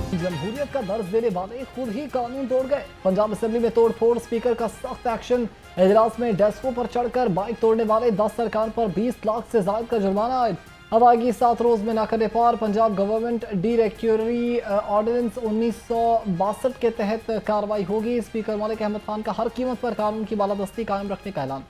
जमहूरियत का दर्ज देने वाले खुद ही कानून तोड़ गए। पंजाब असेंबली में तोड़फोड़, स्पीकर का सख्त एक्शन। इजलास में डेस्कों पर चढ़कर बाइक तोड़ने वाले 10 सरकार पर 20 लाख से ज्यादा का जुर्माना आयद। अदायगी 7 रोज में नाकदे पार। पंजाब गवर्नमेंट डी-रेक्यूरी ऑर्डिनेंस 1962 के तहत कार्रवाई होगी। स्पीकर मलिक अहमद खान का हर कीमत पर कानून की बालादस्ती कायम रखने का ऐलान।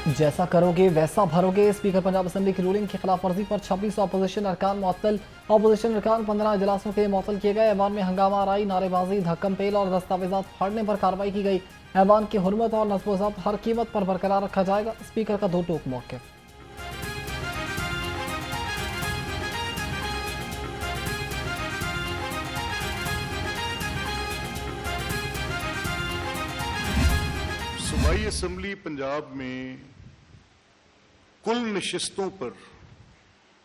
जैसा करोगे वैसा भरोगे। स्पीकर पंजाब असेंबली की रूलिंग की खिलाफ वर्जी पर 26 अपोजिशन अरकान मुअत्तल। अपोजिशन अरकान 15 इजलासों के लिए मुअत्तल किए गए। ऐवान में हंगामा आराई, नारेबाजी, धक्कम पेल और दस्तावेजात फाड़ने पर कार्रवाई की गई। ऐवान की हुर्मत और नज़्म व ज़ब्त हर कीमत पर बरकरार रखा जाएगा। स्पीकर का दो टोक मौक़िफ़। सूबाई असम्बली पंजाब में कुल नशिस्तों पर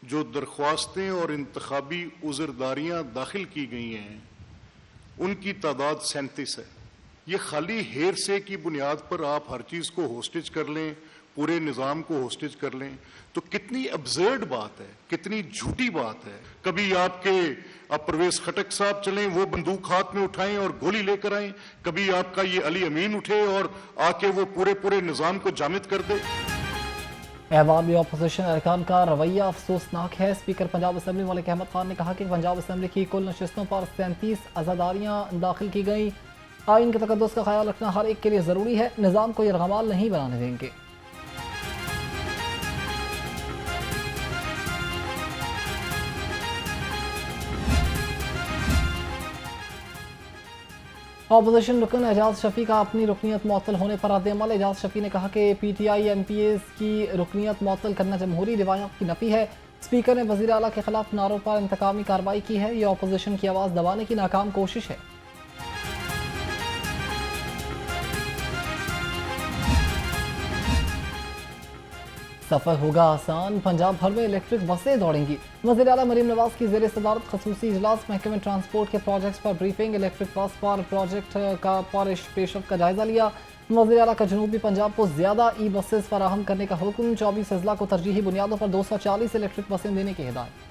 जो दरख्वास्तें और इंतखाबी उज़रदारियाँ दाखिल की गई हैं उनकी तादाद 37 है। ये खाली हेर से की बुनियाद पर आप हर चीज़ को होस्टेज कर लें, पूरे निज़ाम को होस्टेज कर लें, तो कितनी अब्सर्ड बात है, कितनी झूठी बात है। कभी आपके परवेज खटक साहब चलें, वो बंदूक हाथ में उठाएं और गोली लेकर आएं, कभी आपका ये अली अमीन उठे और आके वो पूरे निज़ाम को जामिद कर दे। ऐवान में अपोजिशन अरकान का रवैया अफसोसनाक है। स्पीकर पंजाब असेंबली मलिक अहमद खान ने कहा कि पंजाब असेंबली की कुल नशिस्तों पर 37 आज़ादारियाँ दाखिल की गई। आइन के तकद्दुस का ख्याल रखना हर एक के लिए ज़रूरी है। निज़ाम को यरगमाल नहीं बनाने देंगे। अपोजिशन रुकन एजाज शफी का अपनी रुकनीत मुअत्तल होने पर रद्द-ए-अमल। एजाज शफी ने कहा कि PTI MPs की रुकनीत मुअत्तल करना जमहूरी रिवायात की नफी है। स्पीकर ने वज़ीर आला के खिलाफ नारों पर इंतकामी कार्रवाई की है। यह अपोजिशन की आवाज़ दबाने की नाकाम कोशिश है। सफ़र होगा आसान, पंजाब भर में इलेक्ट्रिक बसें दौड़ेंगी। वज़ीर आला मरीम नवाज की ज़ेर सदारत खसूसी इजलास। महकमे ट्रांसपोर्ट के प्रोजेक्ट्स पर ब्रीफिंग। इलेक्ट्रिक बस पर प्रोजेक्ट का पेशरफ का जायजा लिया। वज़ीर आला का जनूबी पंजाब को ज़्यादा ई बसेस फराहम करने का हुक्म। 24 अजला को तरजीही बुनियादों पर 240 इलेक्ट्रिक बसें देने की हिदायत।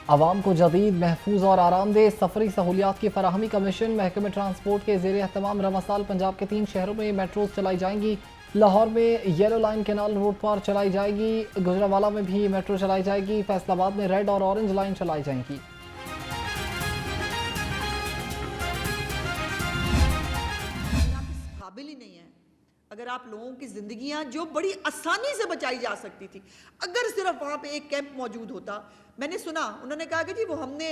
आवाम को जदीद, महफूज और आरामदेह सफरी सहूलियात की फराहमी का मिशन। महकमे ट्रांसपोर्ट के ज़ेर एहतमाम रवां साल पंजाब के 3 शहरों में मेट्रोज चलाई जाएंगी। लाहौर में येलो लाइन कैनाल रोड पर चलाई जाएगी। गुजरावाला में भी मेट्रो चलाई जाएगी। फैसलाबाद में रेड और ऑरेंज लाइन चलाई जाएंगी। काबिल ही नहीं है। अगर आप लोगों की जिंदगियां जो बड़ी आसानी से बचाई जा सकती थी, अगर सिर्फ वहां पे एक कैंप मौजूद होता। मैंने सुना उन्होंने कहा कि जी वो हमने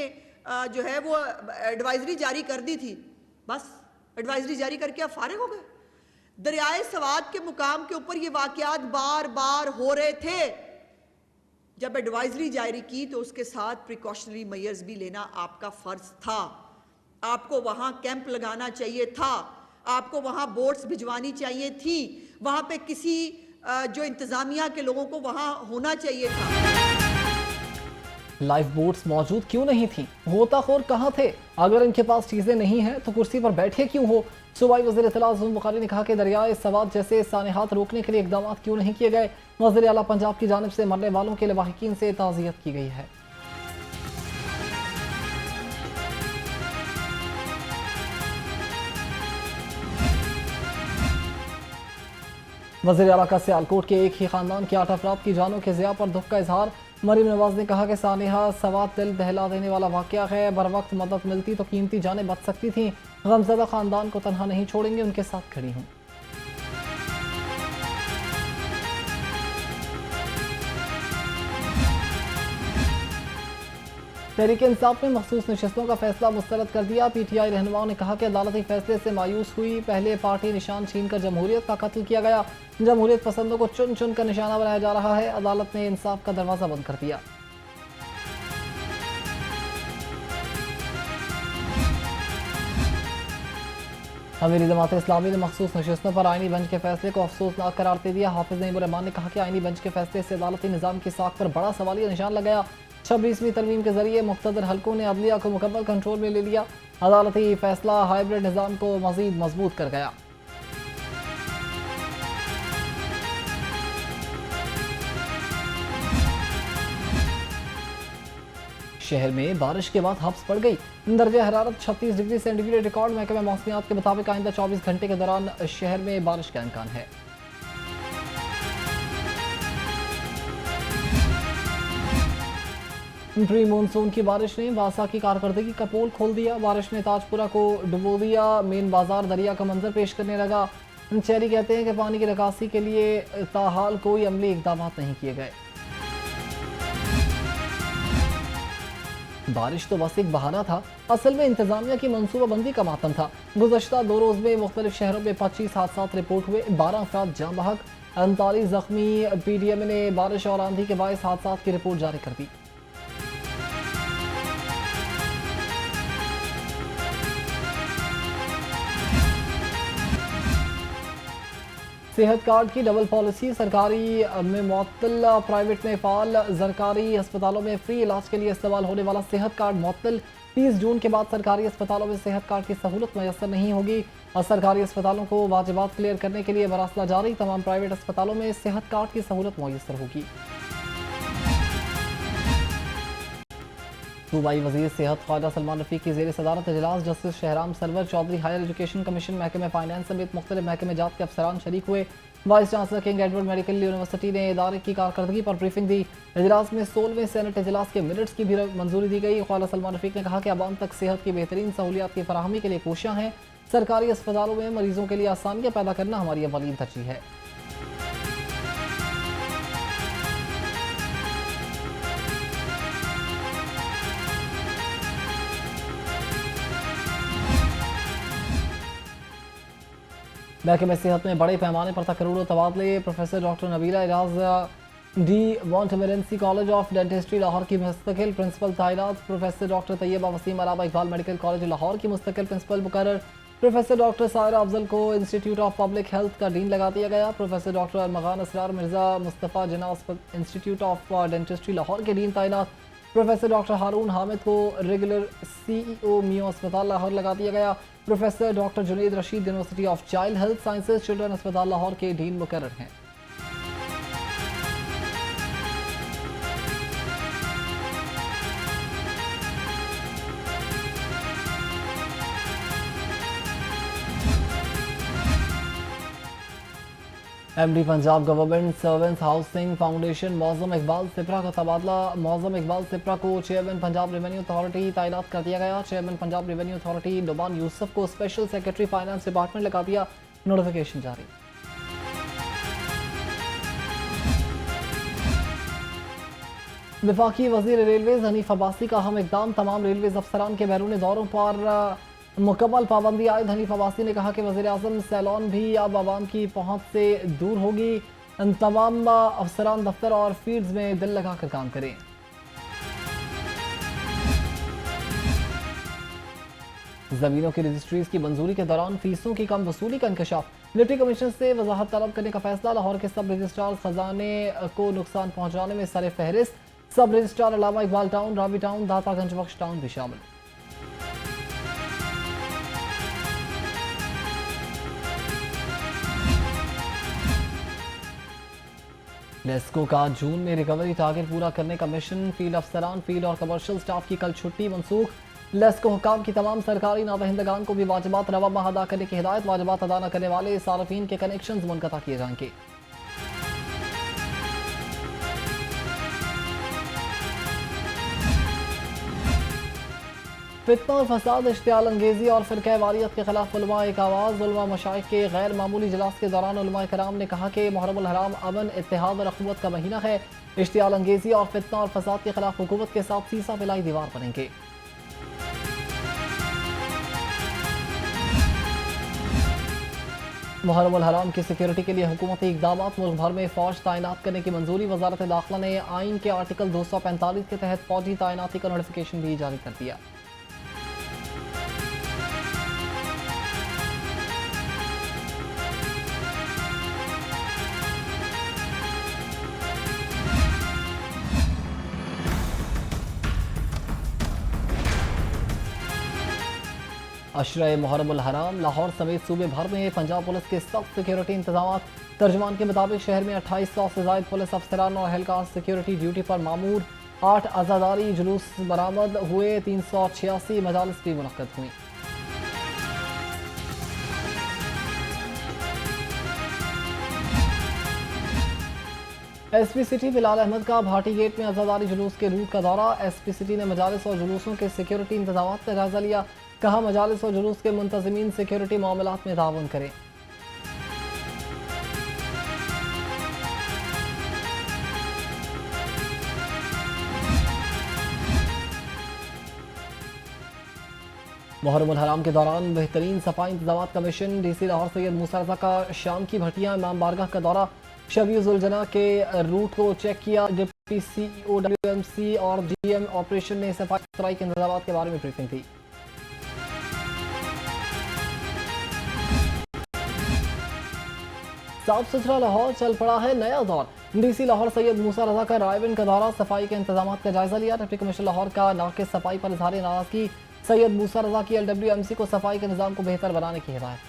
जो है वो एडवाइजरी जारी कर दी थी। बस एडवाइजरी जारी करके आप फारिग हो गए। दरियाए सवाद के मुकाम के ऊपर ये वाकयात बार बार हो रहे थे। जब एडवाइजरी जारी की तो उसके साथ प्रिकॉशनरी मेजर्स भी लेना आपका फर्ज था। आपको वहां कैंप लगाना चाहिए था, आपको वहां बोट्स भिजवानी चाहिए थी, वहां पे किसी जो इंतजामिया के लोगों को वहां होना चाहिए था। लाइफ बोट्स मौजूद क्यों नहीं थी? गोताखोर कहाँ थे? अगर इनके पास चीजें नहीं हैं तो कुर्सी पर बैठे क्यों हो? सूबाई वज़ीर इत्तलात ज़ुल्फ़िकार बुखारी ने कहा कि दरियाए सवाद जैसे सानेहात रोकने के लिए इक़दाम क्यों नहीं किए गए? वज़ीर आला पंजाब की जानिब से मरने वालों के लवाहिकीन से ताज़ियत की गई है। वज़ीर आला का सियालकोट के एक ही खानदान के 8 अफराद की जानों के ज़िया पर दुख का इजहार। मरीम नवाज ने कहा कि सानेहा सवाद दिल दहला देने वाला वाक़या है। बर वक्त मदद मिलती तो कीमती जानें बच सकती थीं। गमज़दा खानदान को तनहा नहीं छोड़ेंगे, उनके साथ खड़ी हूँ। तहरीक इंसाफ ने मखसूस नशस्तों का फैसला मुस्तरद कर दिया। PTI रहनुमाओं ने कहा कि अदालती फैसले से मायूस हुई। पहले पार्टी निशान छीनकर जमहूरियत का कत्ल किया गया। जमहूरियत पसंदों को चुन चुन कर निशाना बनाया जा रहा है। अदालत ने इंसाफ का दरवाजा बंद कर दिया। अमीरी जमात इस्लामी ने मखसूस नशिस्तों पर आईनी बेंच के फैसले को अफसोसनाक करार दे दिया। हाफिज नईमुर रहमान ने कहा कि आईनी बेंच के फैसले से अदालती निज़ाम की साख पर बड़ा सवालिया निशान लगाया। 26वीं तरमीम के जरिए मुख्तदर हल्कों ने अदलिया को मुकम्मल कंट्रोल में ले लिया। अदालती फैसला हाइब्रिड निज़ाम को मजीद मजबूत कर गया। शहर में बारिश के बाद हब्स पड़ गई। दर्जा हरारत 36 डिग्री सेंटीग्रेड रिकॉर्ड। महकमे मौसमियात के मुताबिक आइंदा 24 घंटे के दौरान शहर में बारिश का इम्कान है। प्री मानसून की बारिश ने वासा की कारकर्दगी का पोल खोल दिया। बारिश ने ताजपुरा को डुबो दिया। मेन बाजार दरिया का मंजर पेश करने लगा। चेरी कहते हैं कि पानी की निकासी के लिए ताहाल कोई अमली इकदाम नहीं किए गए। बारिश तो बस एक बहाना था, असल में इंतजामिया की मनसूबाबंदी का मातम था। गुज़श्ता 2 रोज में मुख्तलिफ शहरों में 25 हादसा रिपोर्ट हुए। 12 अफराद जाँ बहक, 39 जख्मी। PDM ने बारिश और आंधी के बायस हादसा की रिपोर्ट जारी कर दी। सेहत कार्ड की डबल पॉलिसी, सरकारी में मुअत्तल, प्राइवेट में फाल। सरकारी अस्पतालों में फ्री इलाज के लिए इस्तेमाल होने वाला सेहत कार्ड मुअत्तल। 30 जून के बाद सरकारी अस्पतालों में सेहत कार्ड की सहूलत मैसर नहीं होगी। और सरकारी अस्पतालों को वाजिबात क्लियर करने के लिए मरासला जारी। तमाम प्राइवेट अस्पतालों में सेहत कार्ड की सहूलत मैसर होगी। सूबाई वजीर सेहत ख्वाजा सलमान रफीक की जेर सदारत इजलास justice Shahram Sarwar Chaudhry, higher education commission, महकमे फाइनेंस समेत मुख्तलिफ महकमे जात के अफसरान शरीक हुए। Vice chancellor King Edward medical university ने इदारे की कारकर्दगी पर ब्रीफिंग दी। इजलास में 16वें सेनेट इजलास के मिनट्स की भी मंजूरी दी गई। ख्वाजा सलमान रफीक ने कहा कि आवाम तक सेहत की बेहतरीन सहूलियात की फराहमी के लिए कोशियाँ हैं। सरकारी अस्पतालों में मरीजों के लिए आसानियाँ पैदा करना हमारी अवलीन तरजीह है। महकमे सेहत में बड़े पैमाने पर तकरीरों तबादले। Professor doctor Nabila Iraj de Montmorency college of dentistry Lahore की मुस्तकिल प्रिंसिपल तैनात। Professor doctor Tayyaba Waseem Allama Iqbal medical college Lahore की मुस्तकिल प्रिंसिपल मुकर्रर। प्रोफेसर डॉक्टर सायरा अफजल को इंस्टीट्यूट ऑफ पब्लिक हेल्थ का डीन लगा दिया गया। Professor doctor Armaghan Asrar Mirza Mustafa Jinnah institute of dentistry Lahore के डीन तैनात। प्रोफेसर डॉक्टर हारून हामिद को रेगुलर CEO मियो अस्पताल लाहौर लगा दिया गया। Professor doctor Junaid Rashid university of child health sciences children अस्पताल लाहौर के डीन मुकर्रर हैं। MD Punjab government servants housing foundation Moazzam Iqbal Sipra का तबादला। मौजम इकबाल सिपरा को चेयरमैन पंजाब रेवेन्यू अथॉरिटी तैनात कर दिया गया। Chairman Punjab revenue authority Noman Yousuf को स्पेशल सेक्रेटरी फाइनेंस डिपार्टमेंट लगा दिया। नोटिफिकेशन जारी। वफाकी वजीर रेलवेज हनीफ अब्बासी का अहम इकदाम। तमाम रेलवेज अफसरान के बैरूनी दौरों पर मुकम्मल पाबंदी आयद। हनीफ अब्बासी ने कहा कि वज़ीर आज़म सैलॉन भी अब आवाम की पहुँच से दूर होगी। तमाम अफसरान दफ्तर और फील्ड्स में दिल लगाकर काम करें। जमीनों की रजिस्ट्रीज की मंजूरी के दौरान फीसों की कम वसूली का इंकशाफ। डिप्टी कमिश्नर से वजाहत तलब करने का फैसला। लाहौर के सब रजिस्ट्रार खजाने को नुकसान पहुँचाने में सर फहरिस्त। सब रजिस्ट्रार अलावा इकबाल टाउन, रावी टाउन, दातागंज बख्श टाउन भी शामिल। नेस्को का जून में रिकवरी टारगेट पूरा करने का मिशन। फील्ड अफसरान, फील्ड और कमर्शियल स्टाफ की कल छुट्टी मनसूख। लेस्को हुकाम की तमाम सरकारी नादहिंदगान को भी वाजिबात रवा माह अदा करने की हिदायत। वाजिबात अदा न करने वाले सार्फिन के कनेक्शन मुनक़ता किए जाएंगे। फितना और फसाद, इश्तियाल अंगेजी और फिरक़ा वारियत के खिलाफ उलमा एक आवाज़। उलमा मशाइख के गैर मामूली इजलास के दौरान उलमा कराम ने कहा कि मुहर्रमुल हराम अमन, इत्तेहाद और अख़ुवत का महीना है। इश्तियाल अंगेजी और फितना और फसाद के खिलाफ हुकूमत के साथ सीसा फैलाई दीवार बनेंगे। मुहर्रमुल हराम की सिक्योरिटी के लिए हुकूमती इक़दाम। मुल्क भर में फ़ौज तैनात करने की मंजूरी। वज़ारत दाखिला ने आइन के आर्टिकल 245 के तहत फ़ौजी तैनाती का नोटिफिकेशन भी जारी कर दिया। अशरे मुहर्रमुल हराम लाहौर समेत सूबे भर में पंजाब पुलिस के सख्त सिक्योरिटी इंतजाम। तर्जुमान के मुताबिक शहर में 2800 से ज्यादा पुलिस अफसरान और एहलकार सिक्योरिटी ड्यूटी पर मामूर। 8 आज़ादारी जुलूस बरामद हुए, 386 मजालिस भी मुनक्कद हुई। एसपी सिटी बिलाल अहमद का भाटी गेट में आज़ादारी जुलूस के रूट का दौरा। एसपी सिटी ने मजालिस और जुलूसों के सिक्योरिटी इंतजाम का जायजा लिया। कहा मजालिस और जुलूस के मुंतज़मीन सिक्योरिटी मामलात में ताउन करें। मुहर्रमुल हराम के दौरान बेहतरीन सफाई इंतजाम का मिशन। डीसी लाहौर सैयद मूसा रज़ा का शाम की भटियां इमाम बारगाह का दौरा। शबीजुलजना के रूट को चेक किया। डिप्टी CEO WMC और GM ऑपरेशन ने सफाई सुथराई के इंतजाम के बारे में ब्रीफिंग दी। साफ सुथरा लाहौर चल पड़ा है नया दौर। डीसी लाहौर सैयद मूसा रज़ा का रायबन का दौरा। सफाई के इंतजाम का जायजा लिया। डिप्टी कमिश्नर लाहौर का नाक़िस सफाई पर इजहार नाराजगी। सैयद मूसा रज़ा की LWMC को सफाई के निज़ाम को बेहतर बनाने की हिदायत।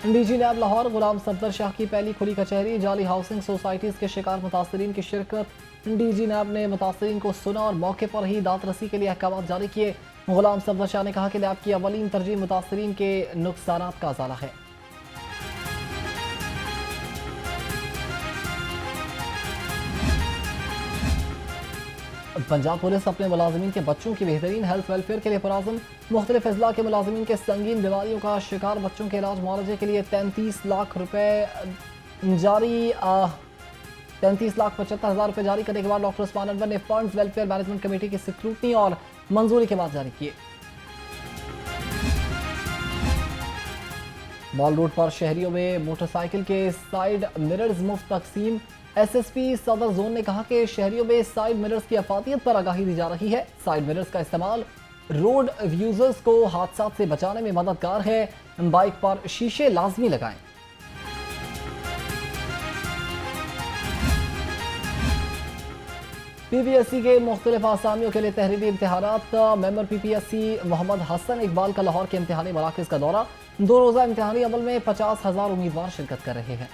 डीजी नैब लाहौर गुलाम सफदर शाह की पहली खुली कचहरी। जाली हाउसिंग सोसाइटीज़ के शिकार मुतासरीन की शिरकत। डीजी नैब ने मुतासरीन को सुना और मौके पर ही दात रसी के लिए अहकाम जारी किए। गुलाम सफदर शाह ने कहा कि नैब की अवलीन तरजीह मुतासरीन के नुकसानात का अजाला है। पंजाब पुलिस अपने मुलाजिमीन के बच्चों की बेहतरीन हेल्थ वेलफेयर के लिए पुराज़म। मुख्तलिफ अजला के मुलाजिमीन के संगीन बीमारियों का शिकार बच्चों के इलाज मुआवजे के लिए 33 लाख रुपए जारी 33,75,000 रुपए जारी करने के बाद डॉक्टर उस्मान अनवर ने फंड्स वेलफेयर मैनेजमेंट कमेटी की स्क्रूटनी और मंजूरी के बाद जारी किए। मॉल रोड पर शहरियों में मोटरसाइकिल के साइड मिरर्स मुफ्त तकसीम। SSP सदर जोन ने कहा कि शहरियों में साइड मिरर्स की अफादियत पर आगाही दी जा रही है। साइड मिरर्स का इस्तेमाल रोड यूजर्स को हादसात से बचाने में मददगार है। बाइक पर शीशे लाजमी लगाएं। PPSC के मुख्तलिफ आसामियों के लिए तहरीरी इम्तिहानात। मेंबर PPSC मोहम्मद हसन इकबाल का लाहौर के इम्तिहानी मराकज़ का दौरा। 2 रोज़ा इम्तिहानी अमल में 50,000 उम्मीदवार शिरकत कर रहे हैं।